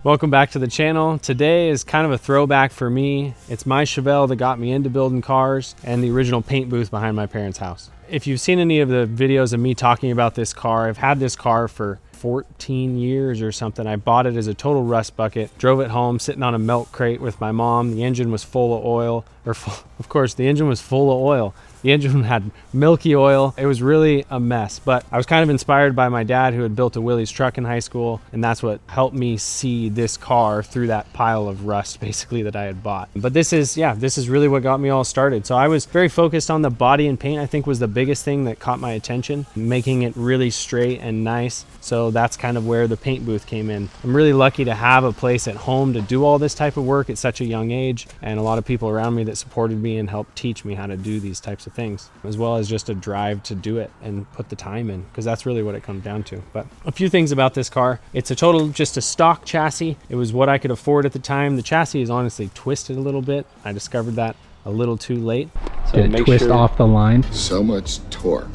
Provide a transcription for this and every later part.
Welcome back to the channel. Today is kind of a throwback for me. It's my Chevelle that got me into building cars and the original paint booth behind my parents' house. If you've seen any of the videos of me talking about this car, I've had this car for 14 years or something. I bought it as a total rust bucket, drove it home sitting on a milk crate with my mom. The engine was full of oil, of course the engine was full of oil. The engine had milky oil. It was really a mess, but I was kind of inspired by my dad who had built a Willys truck in high school, and that's what helped me see this car through that pile of rust basically that I had bought. But this is really what got me all started. So I was very focused on the body and paint. I think was the biggest thing that caught my attention, making it really straight and nice. So that's kind of where the paint booth came in. I'm really lucky to have a place at home to do all this type of work at such a young age, and a lot of people around me that supported me and helped teach me how to do these types of things, as well as just a drive to do it and put the time in, because that's really what it comes down to. But a few things about this car: it's just a stock chassis. It was what I could afford at the time. The chassis is honestly twisted a little bit. I discovered that a little too late. So did it twist off the line? So much torque,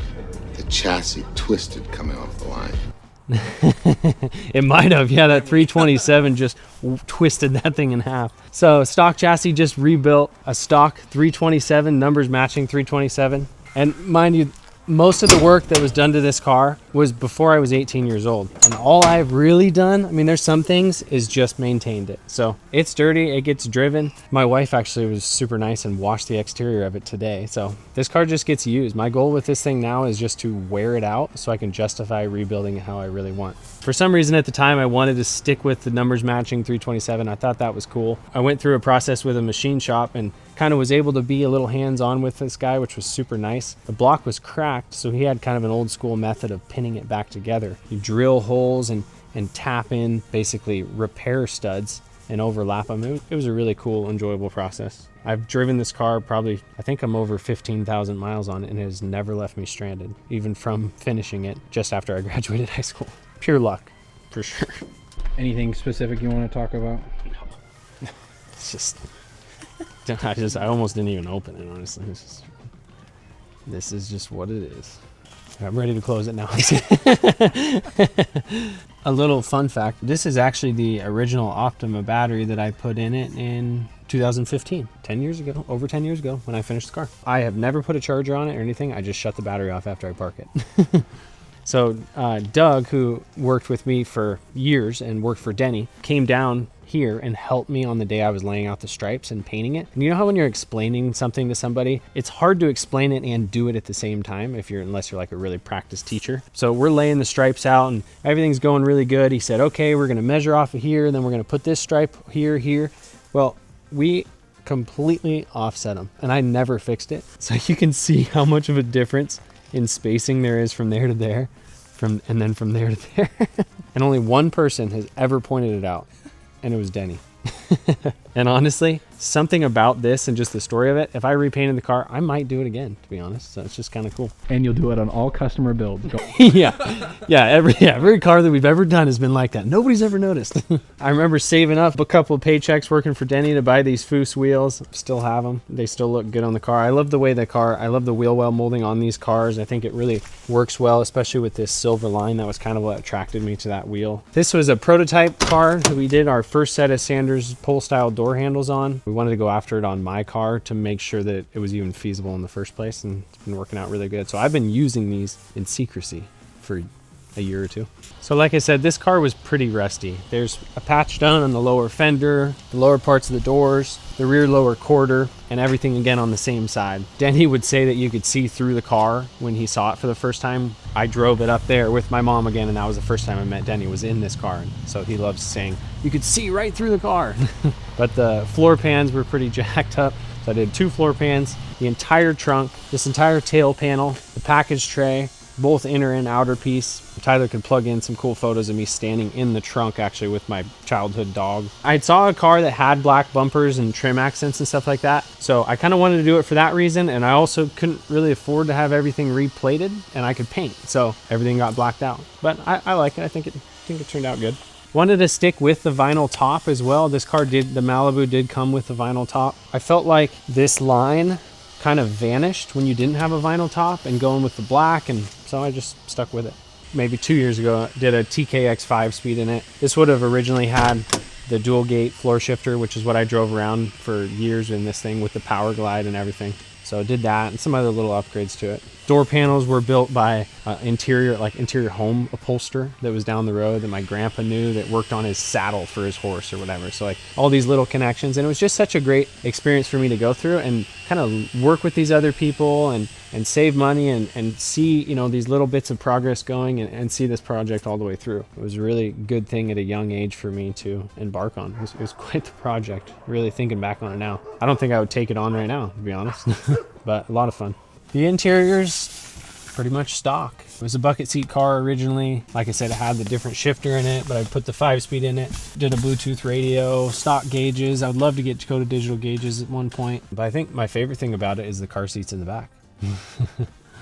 the chassis twisted coming off the line. It might have, yeah. That 327 just twisted that thing in half. So stock chassis, just rebuilt a stock 327, numbers matching 327. And mind you, most of the work that was done to this car was before I was 18 years old. And all I've really done, I mean, there's some things, is just maintained it. So it's dirty, it gets driven. My wife actually was super nice and washed the exterior of it today. So this car just gets used. My goal with this thing now is just to wear it out so I can justify rebuilding it how I really want. For some reason at the time, I wanted to stick with the numbers matching 327. I thought that was cool. I went through a process with a machine shop and kind of was able to be a little hands-on with this guy, which was super nice. The block was cracked, so he had kind of an old school method of pinning it back together. You drill holes and tap in, basically repair studs and overlap them. It was a really cool, enjoyable process. I've driven this car probably, I think I'm over 15,000 miles on it, and it has never left me stranded, even from finishing it just after I graduated high school. Pure luck, for sure. Anything specific you want to talk about? No. It's just... I almost didn't even open it, honestly. This is just what it is. I'm ready to close it now. A little fun fact: this is actually the original Optima battery that I put in it in 2015, 10 years ago, over 10 years ago, when I finished the car. I have never put a charger on it or anything. I just shut the battery off after I park it. So Doug, who worked with me for years and worked for Denny, came down here and helped me on the day I was laying out the stripes and painting it. And you know how when you're explaining something to somebody, it's hard to explain it and do it at the same time unless you're like a really practiced teacher. So we're laying the stripes out and everything's going really good. He said, okay, we're going to measure off of here, and then we're going to put this stripe here. Well, we completely offset them, and I never fixed it. So you can see how much of a difference in spacing there is from there to there, and then from there to there. And only one person has ever pointed it out, and it was Denny. And honestly, something about this and just the story of it, if I repainted the car, I might do it again, to be honest. So it's just kind of cool. And you'll do it on all customer builds. Every car that we've ever done has been like that. Nobody's ever noticed. I remember saving up a couple of paychecks working for Denny to buy these Foose wheels. Still have them. They still look good on the car. I love the way I love the wheel well molding on these cars. I think it really works well, especially with this silver line. That was kind of what attracted me to that wheel. This was a prototype car that we did our first set of Sanders pull style door handles on. We wanted to go after it on my car to make sure that it was even feasible in the first place, and it's been working out really good. So I've been using these in secrecy for a year or two. So like I said, this car was pretty rusty. There's a patch done on the lower fender, the lower parts of the doors, the rear lower quarter, and everything again on the same side. Denny would say that you could see through the car when he saw it for the first time. I drove it up there with my mom again, and that was the first time I met Denny, was in this car. And so he loves saying, you could see right through the car. But the floor pans were pretty jacked up. So I did 2 floor pans, the entire trunk, this entire tail panel, the package tray, both inner and outer piece. Tyler could plug in some cool photos of me standing in the trunk actually with my childhood dog. I saw a car that had black bumpers and trim accents and stuff like that, so I kind of wanted to do it for that reason, and I also couldn't really afford to have everything replated, and I could paint, so everything got blacked out. But I like it. I think it turned out good. Wanted to stick with the vinyl top as well. This car the Malibu did come with the vinyl top. I felt like this line kind of vanished when you didn't have a vinyl top and going with the black, and so I just stuck with it. Maybe 2 years ago, I did a TKX 5-speed in it. This would have originally had the dual gate floor shifter, which is what I drove around for years in this thing with the power glide and everything. So I did that and some other little upgrades to it. Door panels were built by interior home upholster that was down the road that my grandpa knew that worked on his saddle for his horse or whatever. So like all these little connections, and it was just such a great experience for me to go through and kind of work with these other people and save money and see, you know, these little bits of progress going and see this project all the way through. It was a really good thing at a young age for me to embark on. It was quite the project, really thinking back on it now. I don't think I would take it on right now, to be honest, but a lot of fun. The interior's pretty much stock. It was a bucket seat car originally. Like I said, it had the different shifter in it, but I put the 5-speed in it. Did a Bluetooth radio, stock gauges. I would love to get Dakota digital gauges at one point, but I think my favorite thing about it is the car seats in the back.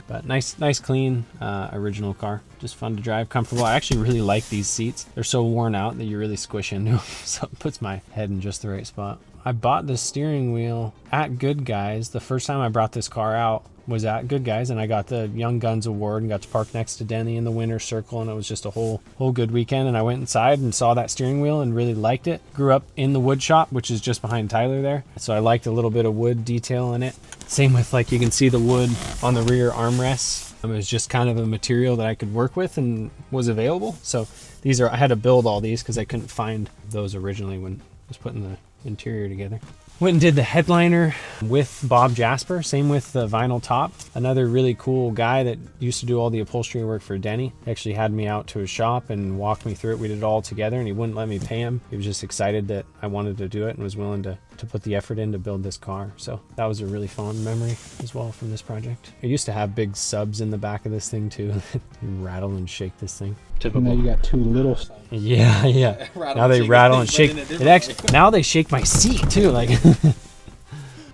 But nice clean original car. Just fun to drive, comfortable. I actually really like these seats. They're so worn out that you really squish into them, so it puts my head in just the right spot. I bought the steering wheel at Good Guys. The first time I brought this car out was at Good Guys, and I got the Young Guns award and got to park next to Denny in the winner's circle, and it was just a whole good weekend. And I went inside and saw that steering wheel and really liked it. Grew up in the wood shop, which is just behind Tyler there, so I liked a little bit of wood detail in it. Same with, like, you can see the wood on the rear armrests. It was just kind of a material that I could work with and was available. So these are, I had to build all these because I couldn't find those originally when I was putting the interior together. Went and did the headliner with Bob Jasper, same with the vinyl top. Another really cool guy that used to do all the upholstery work for Denny. He actually had me out to his shop and walked me through it. We did it all together, and he wouldn't let me pay him. He was just excited that I wanted to do it and was willing to put the effort in to build this car. So that was a really fond memory as well from this project. I used to have big subs in the back of this thing too. Rattle and shake this thing. Typical. Now you got two little stuff. Yeah. Now they rattle and shake. It actually, now they shake my seat too. Like,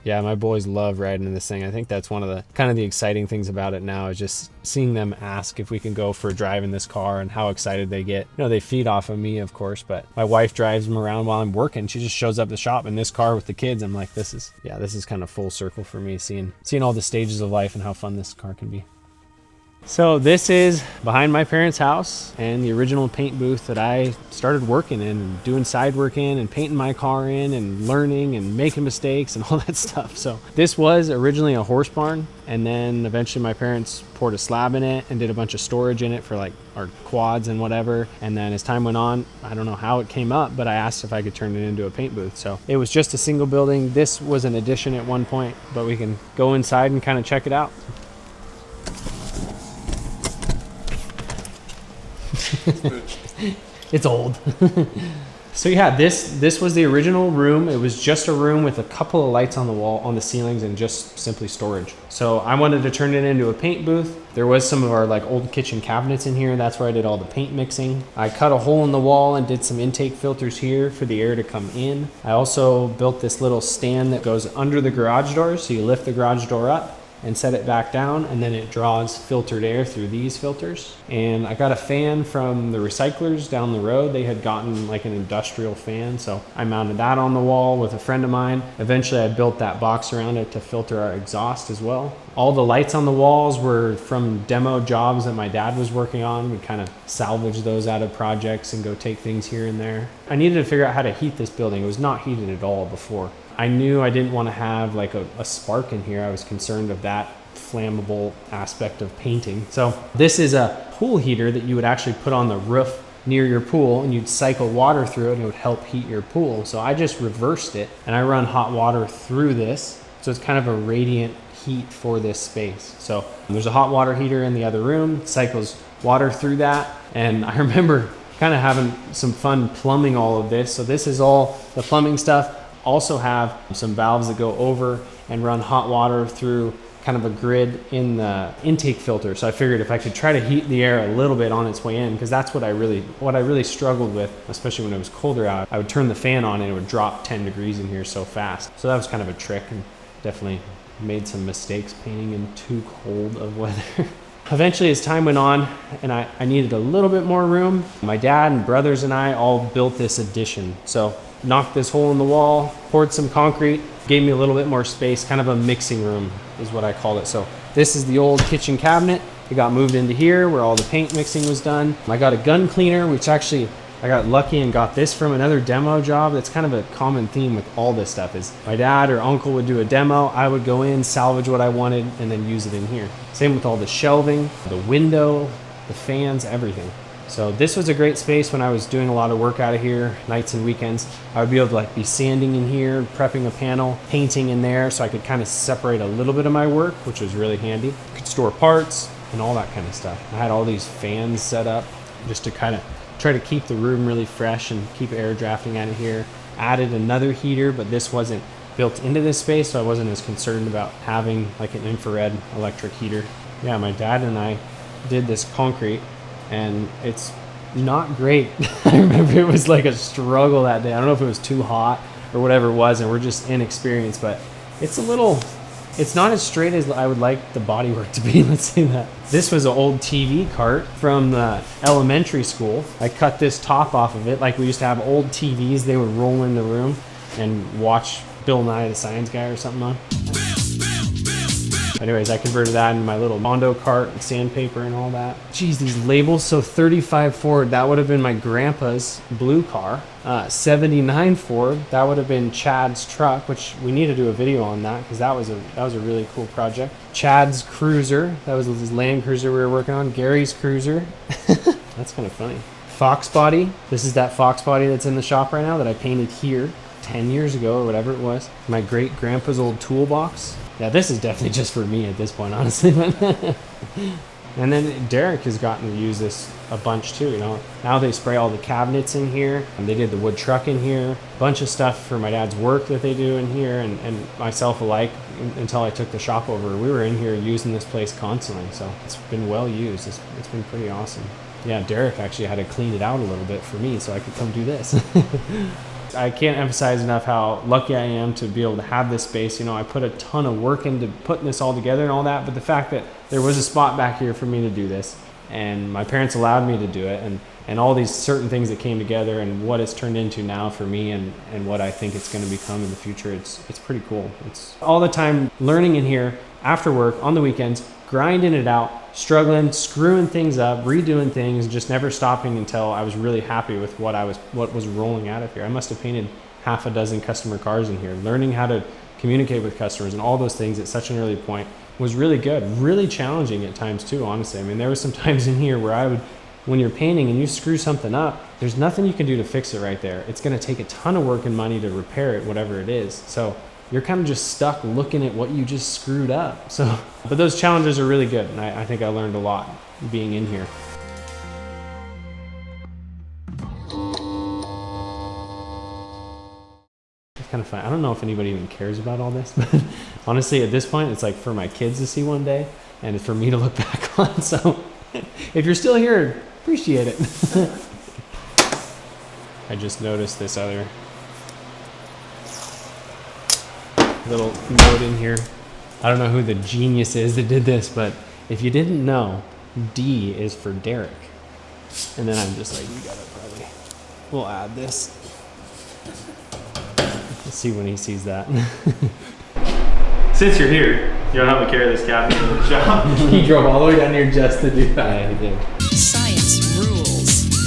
yeah, my boys love riding in this thing. I think that's one of the kind of the exciting things about it now is just seeing them ask if we can go for a drive in this car and how excited they get. You know, they feed off of me, of course, but my wife drives them around while I'm working. She just shows up at the shop in this car with the kids. I'm like, this is kind of full circle for me, seeing all the stages of life and how fun this car can be. So this is behind my parents' house and the original paint booth that I started working in and doing side work in and painting my car in and learning and making mistakes and all that stuff. So this was originally a horse barn, and then eventually my parents poured a slab in it and did a bunch of storage in it for like our quads and whatever. And then as time went on, I don't know how it came up, but I asked if I could turn it into a paint booth. So it was just a single building. This was an addition at one point, but we can go inside and kind of check it out. It's old. So yeah, this was the original room. It was just a room with a couple of lights on the wall, on the ceilings, and just simply storage. So I wanted to turn it into a paint booth. There was some of our like old kitchen cabinets in here. That's where I did all the paint mixing. I cut a hole in the wall and did some intake filters here for the air to come in. I also built this little stand that goes under the garage door. So you lift the garage door up and set it back down, and then it draws filtered air through these filters. And I got a fan from the recyclers down the road. They had gotten like an industrial fan, so I mounted that on the wall with a friend of mine. Eventually I built that box around it to filter our exhaust as well. All the lights on the walls were from demo jobs that my dad was working on. We'd kind of salvage those out of projects and go take things here and there. I needed to figure out how to heat this building. It was not heated at all before. I knew I didn't want to have like a spark in here. I was concerned of that flammable aspect of painting. So this is a pool heater that you would actually put on the roof near your pool, and you'd cycle water through it and it would help heat your pool. So I just reversed it and I run hot water through this. So it's kind of a radiant heat for this space. So there's a hot water heater in the other room, cycles water through that. And I remember kind of having some fun plumbing all of this. So this is all the plumbing stuff. Also have some valves that go over and run hot water through kind of a grid in the intake filter. So I figured if I could try to heat the air a little bit on its way in, because that's what I really struggled with, especially when it was colder out. I would turn the fan on and it would drop 10 degrees in here so fast. So that was kind of a trick, and definitely made some mistakes painting in too cold of weather. Eventually, as time went on and I needed a little bit more room, my dad and brothers and I all built this addition. So knocked this hole in the wall, poured some concrete, gave me a little bit more space, kind of a mixing room is what I called it. So this is the old kitchen cabinet. It got moved into here where all the paint mixing was done. I got a gun cleaner, which actually I got lucky and got this from another demo job. That's kind of a common theme with all this stuff is my dad or uncle would do a demo. I would go in, salvage what I wanted, and then use it in here. Same with all the shelving, the window, the fans, everything. So this was a great space when I was doing a lot of work out of here, nights and weekends. I would be able to like be sanding in here, prepping a panel, painting in there, so I could kind of separate a little bit of my work, which was really handy. I could store parts and all that kind of stuff. I had all these fans set up just to kind of try to keep the room really fresh and keep air drafting out of here. Added another heater, but this wasn't built into this space, so I wasn't as concerned about having like an infrared electric heater. Yeah, my dad and I did this concrete, and it's not great. I remember it was like a struggle that day. I don't know if it was too hot or whatever it was, and we're just inexperienced, but it's not as straight as I would like the bodywork to be, let's say that. This was an old TV cart from the elementary school. I cut this top off of it, like we used to have old TVs they would roll in the room and watch Bill Nye the Science Guy or something on. Anyways, I converted that into my little Mondo cart and sandpaper and all that. Geez, these labels. So 35 Ford, that would have been my grandpa's blue car. 79 Ford, that would have been Chad's truck, which we need to do a video on that because that was a really cool project. Chad's Cruiser, that was his Land Cruiser we were working on. Gary's Cruiser, that's kind of funny. Fox Body, this is that Fox Body that's in the shop right now that I painted here 10 years ago or whatever it was. My great grandpa's old toolbox. Yeah, this is definitely just for me at this point, honestly. And then Derek has gotten to use this a bunch too, you know. Now they spray all the cabinets in here, and they did the wood truck in here. A bunch of stuff for my dad's work that they do in here, and myself alike until I took the shop over. We were in here using this place constantly, so it's been well used. It's been pretty awesome. Yeah, Derek actually had to clean it out a little bit for me so I could come do this. I can't emphasize enough how lucky I am to be able to have this space. You know, I put a ton of work into putting this all together and all that, but the fact that there was a spot back here for me to do this, and my parents allowed me to do it, and all these certain things that came together and what it's turned into now for me and what I think it's going to become in the future, it's pretty cool. It's all the time learning in here after work, on the weekends, grinding it out, struggling, screwing things up, redoing things, just never stopping until I was really happy with what was rolling out of here. I must have painted half a dozen customer cars in here. Learning how to communicate with customers and all those things at such an early point was really good, really challenging at times too, honestly. I mean, there was some times in here where when you're painting and you screw something up, there's nothing you can do to fix it right there. It's going to take a ton of work and money to repair it, whatever it is. So you're kind of just stuck looking at what you just screwed up. So, but those challenges are really good, and I think I learned a lot being in here. It's kind of fun. I don't know if anybody even cares about all this, but honestly, at this point, it's like for my kids to see one day, and it's for me to look back on. So, if you're still here, appreciate it. I just noticed this other little note in here. I don't know who the genius is that did this, but if you didn't know, D is for Derek. And then I'm just like, you gotta probably, we'll add this. Let's see when he sees that. Since you're here, you don't have to carry this cabinet to the shop. He drove all the way down here just to do that. Yeah, he did.